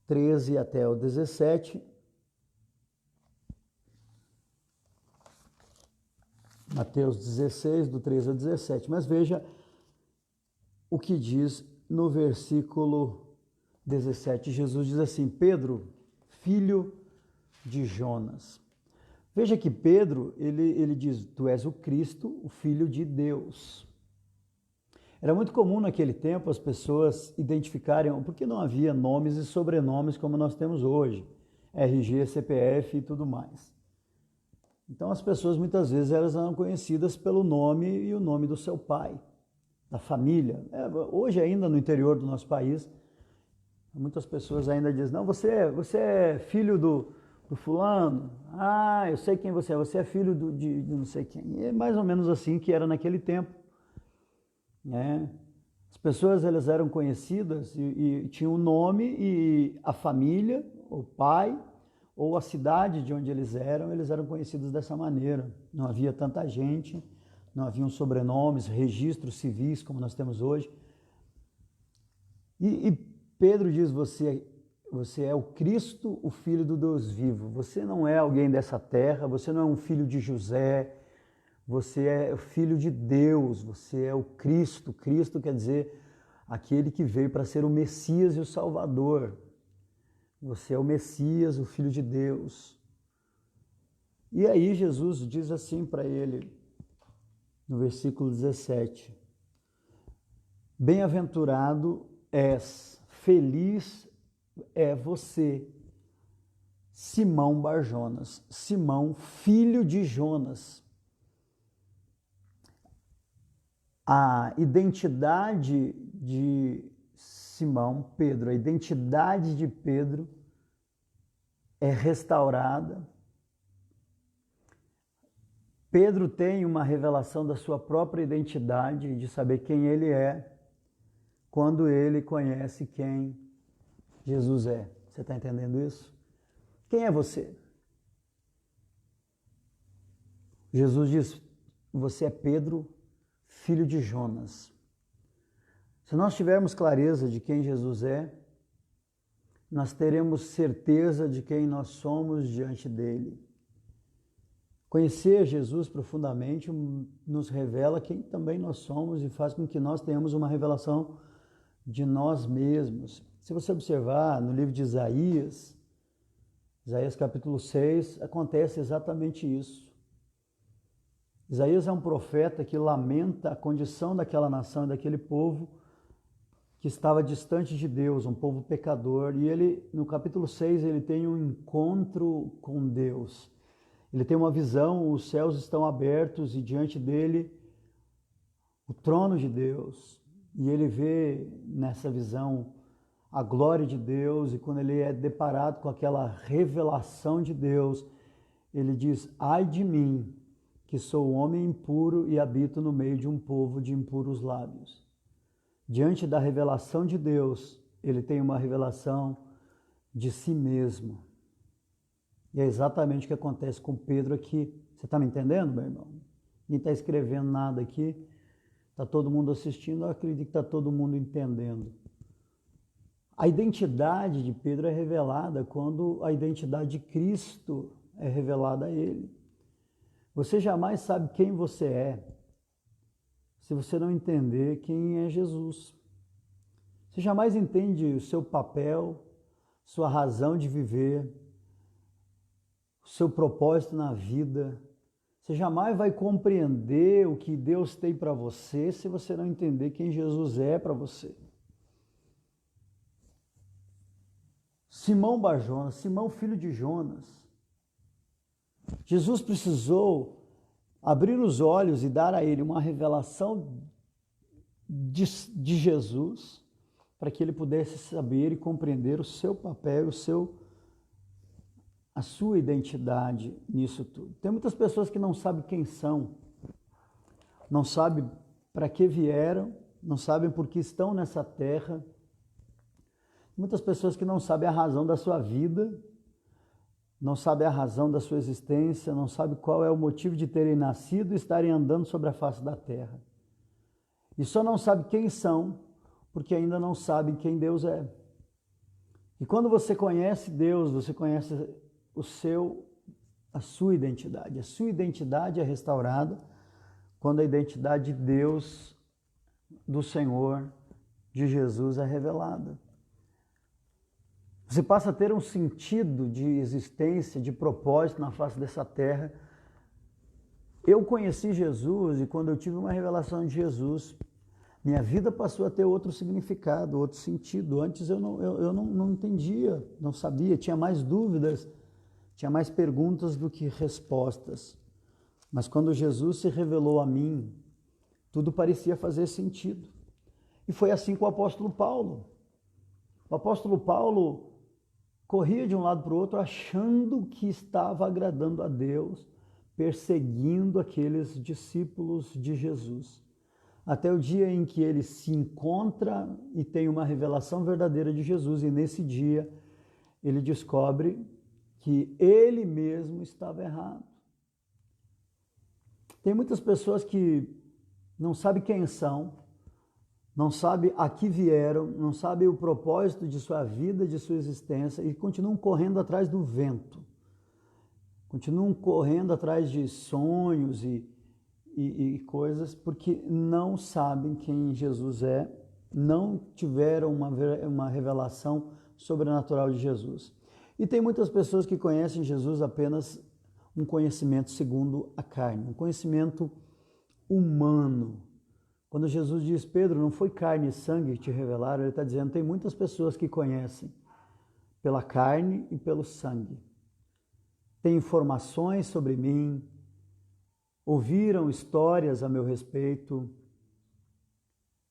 13 até o 17. Mateus 16, do 13 ao 17. Mas veja o que diz no versículo 17. Jesus diz assim: Pedro, filho de Jonas. Veja que Pedro, ele diz: tu és o Cristo, o Filho de Deus. Era muito comum naquele tempo as pessoas identificarem, porque não havia nomes e sobrenomes como nós temos hoje, RG, CPF e tudo mais. Então as pessoas muitas vezes elas eram conhecidas pelo nome e o nome do seu pai, da família. Hoje ainda no interior do nosso país, muitas pessoas ainda dizem: não, você é filho do fulano, eu sei quem você é filho de não sei quem. E é mais ou menos assim que era naquele tempo. As pessoas elas eram conhecidas e tinham um nome, e a família, o pai ou a cidade de onde eles eram conhecidos dessa maneira. Não havia tanta gente, não haviam sobrenomes, registros civis como nós temos hoje. E Pedro diz: você é o Cristo, o Filho do Deus vivo. Você não é alguém dessa terra, você não é um filho de José, você é o Filho de Deus, você é o Cristo. Cristo quer dizer aquele que veio para ser o Messias e o Salvador. Você é o Messias, o Filho de Deus. E aí Jesus diz assim para ele, no versículo 17: bem-aventurado és, feliz é você, Simão Bar-Jonas, Simão, filho de Jonas. A identidade de Simão, Pedro, a identidade de Pedro é restaurada. Pedro tem uma revelação da sua própria identidade, de saber quem ele é, quando ele conhece quem Jesus é. Você está entendendo isso? Quem é você? Jesus diz: você é Pedro, filho de Jonas. Se nós tivermos clareza de quem Jesus é, nós teremos certeza de quem nós somos diante dele. Conhecer Jesus profundamente nos revela quem também nós somos e faz com que nós tenhamos uma revelação de nós mesmos. Se você observar no livro de Isaías capítulo 6, acontece exatamente isso. Isaías é um profeta que lamenta a condição daquela nação e daquele povo que estava distante de Deus, um povo pecador. E ele, no capítulo 6, ele tem um encontro com Deus. Ele tem uma visão, os céus estão abertos e diante dele o trono de Deus. E ele vê nessa visão a glória de Deus, e quando ele é deparado com aquela revelação de Deus, ele diz: ai de mim, que sou homem impuro e habito no meio de um povo de impuros lábios. Diante da revelação de Deus, ele tem uma revelação de si mesmo. E é exatamente o que acontece com Pedro aqui. Você está me entendendo, meu irmão? Ninguém está escrevendo nada aqui. Está todo mundo assistindo, eu acredito que está todo mundo entendendo. A identidade de Pedro é revelada quando a identidade de Cristo é revelada a ele. Você jamais sabe quem você é se você não entender quem é Jesus. Você jamais entende o seu papel, sua razão de viver, o seu propósito na vida. Você jamais vai compreender o que Deus tem para você se você não entender quem Jesus é para você. Simão Bar-Jonas, Simão filho de Jonas. Jesus precisou abrir os olhos e dar a ele uma revelação de Jesus para que ele pudesse saber e compreender o seu papel, a sua identidade nisso tudo. Tem muitas pessoas que não sabem quem são, não sabem para que vieram, não sabem por que estão nessa terra. Muitas pessoas que não sabem a razão da sua vida, não sabem a razão da sua existência, não sabem qual é o motivo de terem nascido e estarem andando sobre a face da terra. E só não sabem quem são, porque ainda não sabem quem Deus é. E quando você conhece Deus, você conhece a sua identidade. A sua identidade é restaurada quando a identidade de Deus, do Senhor, de Jesus é revelada. Você passa a ter um sentido de existência, de propósito na face dessa terra. Eu conheci Jesus e quando eu tive uma revelação de Jesus, minha vida passou a ter outro significado, outro sentido. Antes eu não entendia, não sabia, tinha mais dúvidas, tinha mais perguntas do que respostas. Mas quando Jesus se revelou a mim, tudo parecia fazer sentido. E foi assim com o apóstolo Paulo. O apóstolo Paulo corria de um lado para o outro achando que estava agradando a Deus, perseguindo aqueles discípulos de Jesus. Até o dia em que ele se encontra e tem uma revelação verdadeira de Jesus, e nesse dia ele descobre que ele mesmo estava errado. Tem muitas pessoas que não sabem quem são, não sabem a que vieram, não sabem o propósito de sua vida, de sua existência e continuam correndo atrás do vento. Continuam correndo atrás de sonhos e coisas porque não sabem quem Jesus é, não tiveram uma revelação sobrenatural de Jesus. E tem muitas pessoas que conhecem Jesus apenas um conhecimento segundo a carne, um conhecimento humano. Quando Jesus diz, Pedro, não foi carne e sangue que te revelaram, ele está dizendo, tem muitas pessoas que conhecem pela carne e pelo sangue. Tem informações sobre mim, ouviram histórias a meu respeito,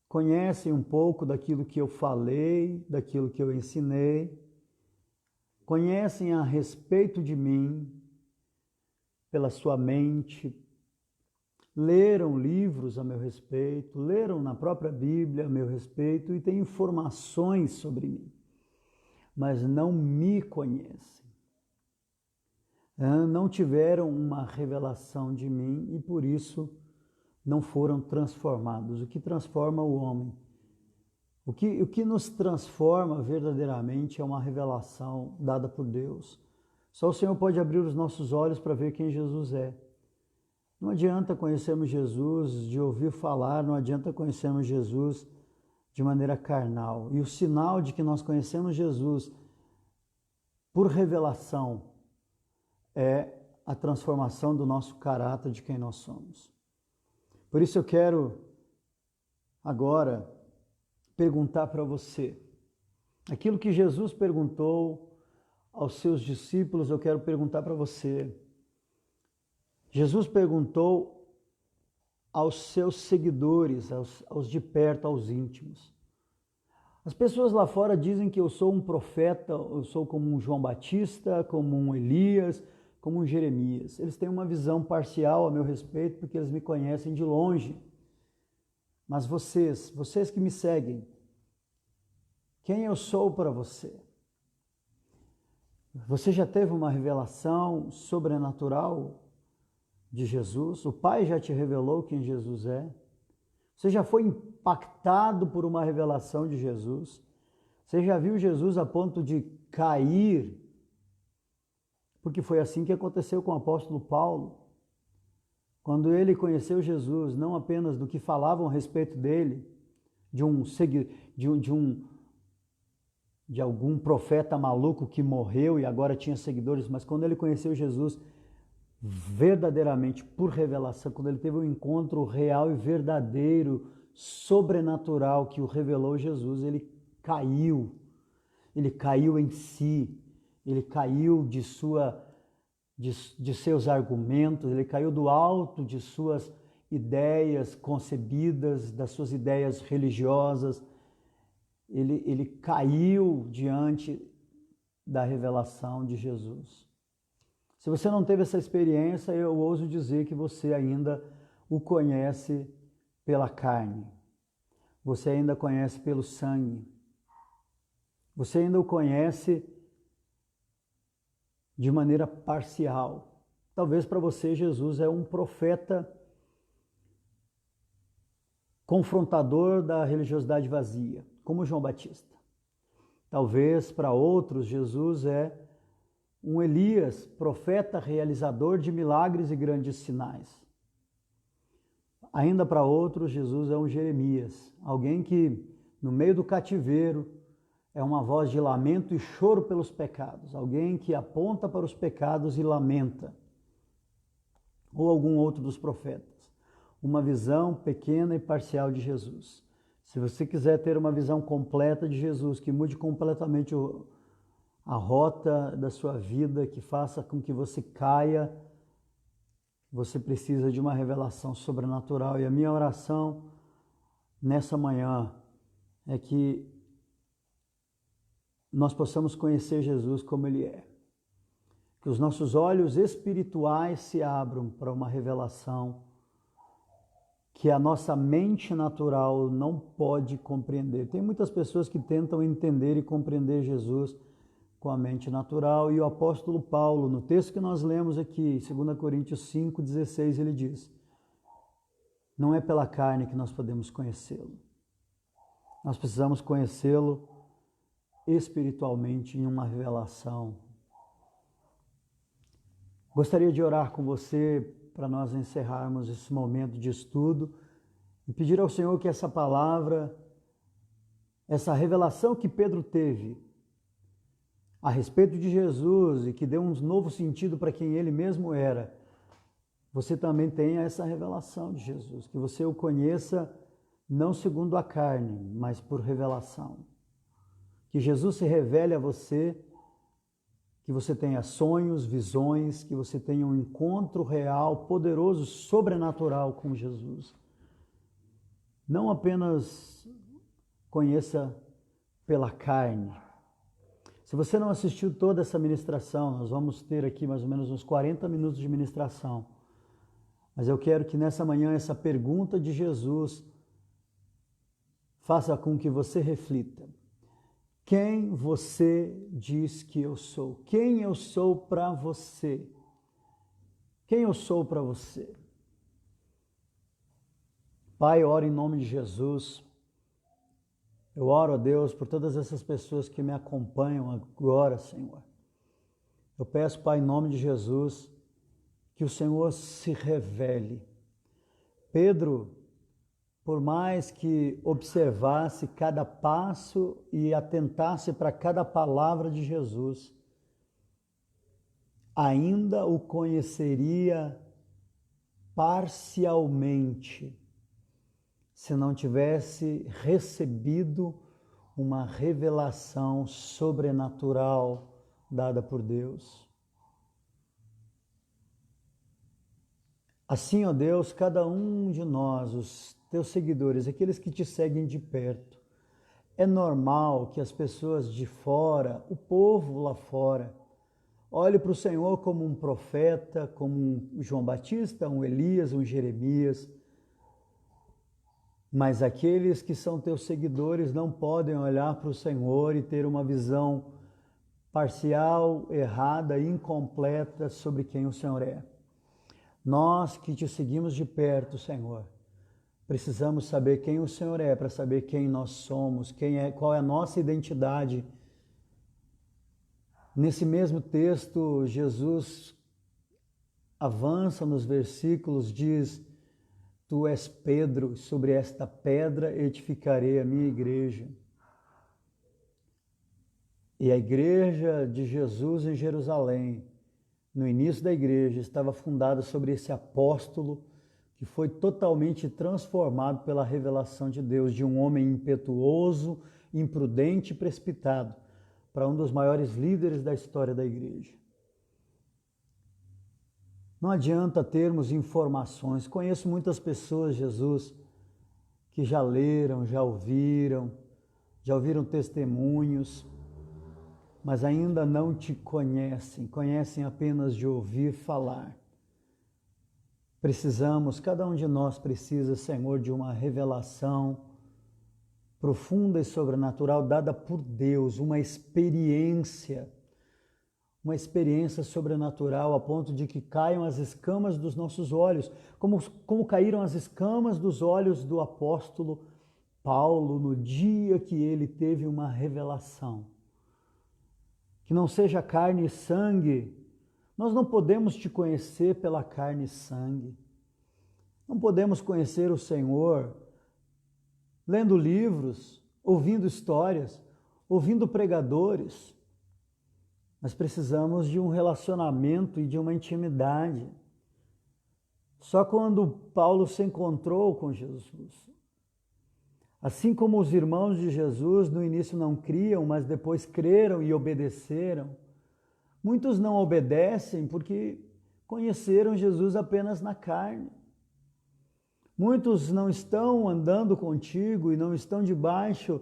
conhecem um pouco daquilo que eu falei, daquilo que eu ensinei, conhecem a respeito de mim pela sua mente, leram livros a meu respeito, leram na própria Bíblia a meu respeito e têm informações sobre mim, mas não me conhecem. Não tiveram uma revelação de mim e por isso não foram transformados. O que transforma o homem? O que nos transforma verdadeiramente é uma revelação dada por Deus. Só o Senhor pode abrir os nossos olhos para ver quem Jesus é. Não adianta conhecermos Jesus de ouvir falar, não adianta conhecermos Jesus de maneira carnal. E o sinal de que nós conhecemos Jesus por revelação é a transformação do nosso caráter, de quem nós somos. Por isso eu quero agora perguntar para você, aquilo que Jesus perguntou aos seus discípulos, eu quero perguntar para você. Jesus perguntou aos seus seguidores, aos de perto, aos íntimos. As pessoas lá fora dizem que eu sou um profeta, eu sou como um João Batista, como um Elias, como um Jeremias. Eles têm uma visão parcial a meu respeito, porque eles me conhecem de longe. Mas vocês que me seguem, quem eu sou para você? Você já teve uma revelação sobrenatural de Jesus? O Pai já te revelou quem Jesus é? Você já foi impactado por uma revelação de Jesus? Você já viu Jesus a ponto de cair? Porque foi assim que aconteceu com o apóstolo Paulo. Quando ele conheceu Jesus, não apenas do que falavam a respeito dele, de algum profeta maluco que morreu e agora tinha seguidores, mas quando ele conheceu Jesus verdadeiramente por revelação, quando ele teve um encontro real e verdadeiro, sobrenatural que o revelou Jesus, ele caiu em si, ele caiu de seus argumentos, ele caiu do alto de suas ideias concebidas, das suas ideias religiosas, ele caiu diante da revelação de Jesus. Se você não teve essa experiência, eu ouso dizer que você ainda o conhece pela carne, você ainda conhece pelo sangue, você ainda o conhece de maneira parcial. Talvez para você Jesus é um profeta confrontador da religiosidade vazia, como João Batista. Talvez para outros Jesus é um Elias, profeta realizador de milagres e grandes sinais. Ainda para outros, Jesus é um Jeremias, alguém que no meio do cativeiro é uma voz de lamento e choro pelos pecados, alguém que aponta para os pecados e lamenta. Ou algum outro dos profetas. Uma visão pequena e parcial de Jesus. Se você quiser ter uma visão completa de Jesus, que mude completamente a rota da sua vida, que faça com que você caia, você precisa de uma revelação sobrenatural. E a minha oração nessa manhã é que nós possamos conhecer Jesus como Ele é. Que os nossos olhos espirituais se abram para uma revelação que a nossa mente natural não pode compreender. Tem muitas pessoas que tentam entender e compreender Jesus com a mente natural, e o apóstolo Paulo, no texto que nós lemos aqui, 2 Coríntios 5,16, ele diz: não é pela carne que nós podemos conhecê-lo. Nós precisamos conhecê-lo espiritualmente em uma revelação. Gostaria de orar com você para nós encerrarmos esse momento de estudo e pedir ao Senhor que essa palavra, essa revelação que Pedro teve a respeito de Jesus e que deu um novo sentido para quem ele mesmo era, você também tenha essa revelação de Jesus, que você o conheça não segundo a carne, mas por revelação. Que Jesus se revele a você, que você tenha sonhos, visões, que você tenha um encontro real, poderoso, sobrenatural com Jesus. Não apenas conheça pela carne. Se você não assistiu toda essa ministração, nós vamos ter aqui mais ou menos uns 40 minutos de ministração. Mas eu quero que nessa manhã essa pergunta de Jesus faça com que você reflita. Quem você diz que eu sou? Quem eu sou para você? Quem eu sou para você? Pai, eu oro em nome de Jesus. Eu oro a Deus por todas essas pessoas que me acompanham agora, Senhor. Eu peço, Pai, em nome de Jesus, que o Senhor se revele. Pedro, por mais que observasse cada passo e atentasse para cada palavra de Jesus, ainda o conheceria parcialmente, se não tivesse recebido uma revelação sobrenatural dada por Deus. Assim, ó Deus, cada um de nós, os teus seguidores, aqueles que te seguem de perto, é normal que as pessoas de fora, o povo lá fora, olhe para o Senhor como um profeta, como um João Batista, um Elias, um Jeremias. Mas aqueles que são teus seguidores não podem olhar para o Senhor e ter uma visão parcial, errada, incompleta sobre quem o Senhor é. Nós que te seguimos de perto, Senhor, Precisamos saber quem o Senhor é para saber quem nós somos, qual é a nossa identidade. Nesse mesmo texto, Jesus avança nos versículos, diz: Tu és Pedro, sobre esta pedra edificarei a minha igreja. E a igreja de Jesus em Jerusalém, no início da igreja, estava fundada sobre esse apóstolo que foi totalmente transformado pela revelação de Deus, de um homem impetuoso, imprudente e precipitado, para um dos maiores líderes da história da igreja. Não adianta termos informações. Conheço muitas pessoas, Jesus, que já leram, já ouviram testemunhos, mas ainda não te conhecem apenas de ouvir falar. Cada um de nós precisa, Senhor, de uma revelação profunda e sobrenatural dada por Deus, uma experiência sobrenatural a ponto de que caiam as escamas dos nossos olhos, como caíram as escamas dos olhos do apóstolo Paulo no dia que ele teve uma revelação. Que não seja carne e sangue. Nós não podemos te conhecer pela carne e sangue. Não podemos conhecer o Senhor lendo livros, ouvindo histórias, ouvindo pregadores. Nós precisamos de um relacionamento e de uma intimidade. Só quando Paulo se encontrou com Jesus. Assim como os irmãos de Jesus no início não criam, mas depois creram e obedeceram. Muitos não obedecem porque conheceram Jesus apenas na carne. Muitos não estão andando contigo e não estão debaixo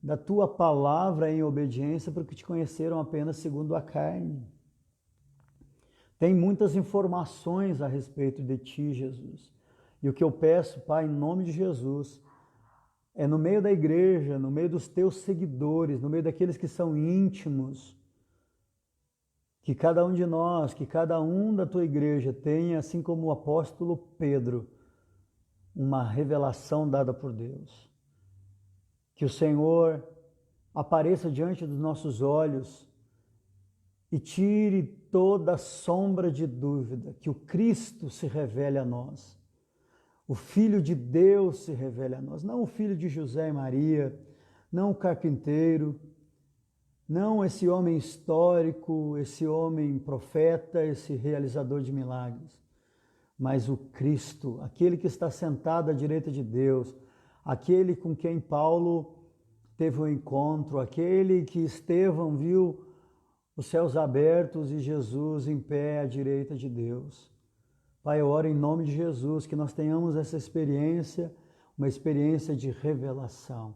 da tua palavra em obediência porque te conheceram apenas segundo a carne. Tem muitas informações a respeito de ti, Jesus. E o que eu peço, Pai, em nome de Jesus, é no meio da igreja, no meio dos teus seguidores, no meio daqueles que são íntimos, que cada um de nós, que cada um da tua igreja tenha, assim como o apóstolo Pedro, uma revelação dada por Deus. Que o Senhor apareça diante dos nossos olhos e tire toda sombra de dúvida, que o Cristo se revele a nós. O Filho de Deus se revele a nós, não o filho de José e Maria, não o carpinteiro, não esse homem histórico, esse homem profeta, esse realizador de milagres, mas o Cristo, aquele que está sentado à direita de Deus, aquele com quem Paulo teve um encontro, aquele que Estevão viu os céus abertos e Jesus em pé à direita de Deus. Pai, eu oro em nome de Jesus, que nós tenhamos essa experiência, uma experiência de revelação.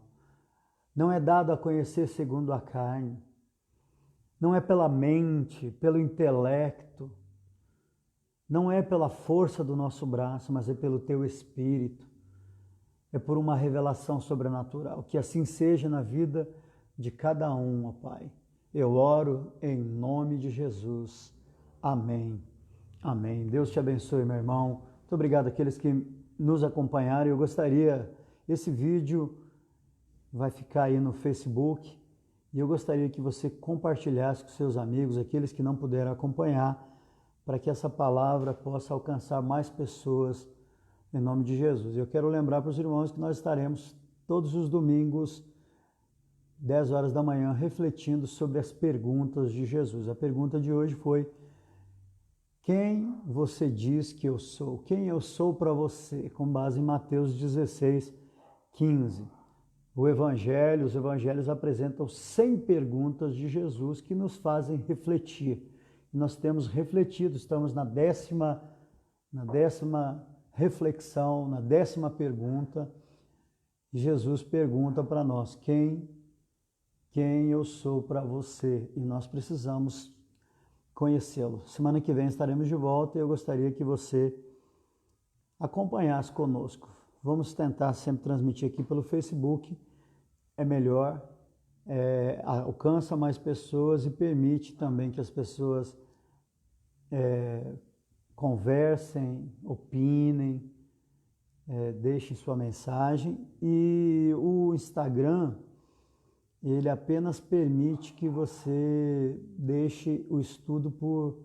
Não é dado a conhecer segundo a carne, não é pela mente, pelo intelecto, não é pela força do nosso braço, mas é pelo teu Espírito, é por uma revelação sobrenatural. Que assim seja na vida de cada um, ó Pai. Eu oro em nome de Jesus. Amém. Amém. Deus te abençoe, meu irmão. Muito obrigado àqueles que nos acompanharam. Eu gostaria, esse vídeo vai ficar aí no Facebook e eu gostaria que você compartilhasse com seus amigos, aqueles que não puderam acompanhar, para que essa palavra possa alcançar mais pessoas em nome de Jesus. Eu quero lembrar para os irmãos que nós estaremos todos os domingos, 10 horas da manhã, refletindo sobre as perguntas de Jesus. A pergunta de hoje foi: quem você diz que eu sou? Quem eu sou para você? Com base em Mateus 16, 15. Os evangelhos apresentam 100 perguntas de Jesus que nos fazem refletir. Nós temos refletido, estamos na décima reflexão, na 10ª pergunta. Jesus pergunta para nós: quem eu sou para você? E nós precisamos conhecê-lo. Semana que vem estaremos de volta e eu gostaria que você acompanhasse conosco. Vamos tentar sempre transmitir aqui pelo Facebook, é melhor, alcança mais pessoas e permite também que as pessoas conversem, opinem, deixem sua mensagem. E o Instagram, ele apenas permite que você deixe o estudo por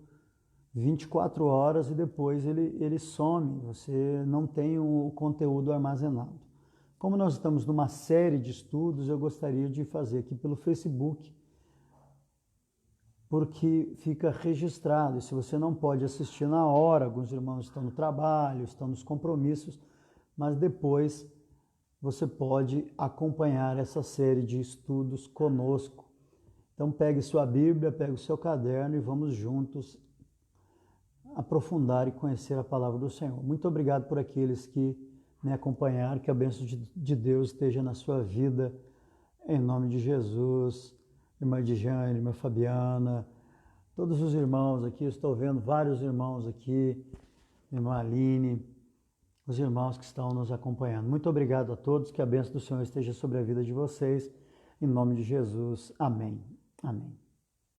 24 horas e depois ele some, você não tem o conteúdo armazenado. Como nós estamos numa série de estudos, eu gostaria de fazer aqui pelo Facebook, porque fica registrado. E se você não pode assistir na hora, alguns irmãos estão no trabalho, estão nos compromissos, mas depois você pode acompanhar essa série de estudos conosco. Então pegue sua Bíblia, pegue o seu caderno e vamos juntos aprofundar e conhecer a palavra do Senhor. Muito obrigado por aqueles que me acompanharam, que a bênção de Deus esteja na sua vida, em nome de Jesus. Irmã Dijane, irmã Fabiana, todos os irmãos aqui, eu estou vendo vários irmãos aqui, irmã Aline, os irmãos que estão nos acompanhando. Muito obrigado a todos, que a bênção do Senhor esteja sobre a vida de vocês, em nome de Jesus. Amém. Amém.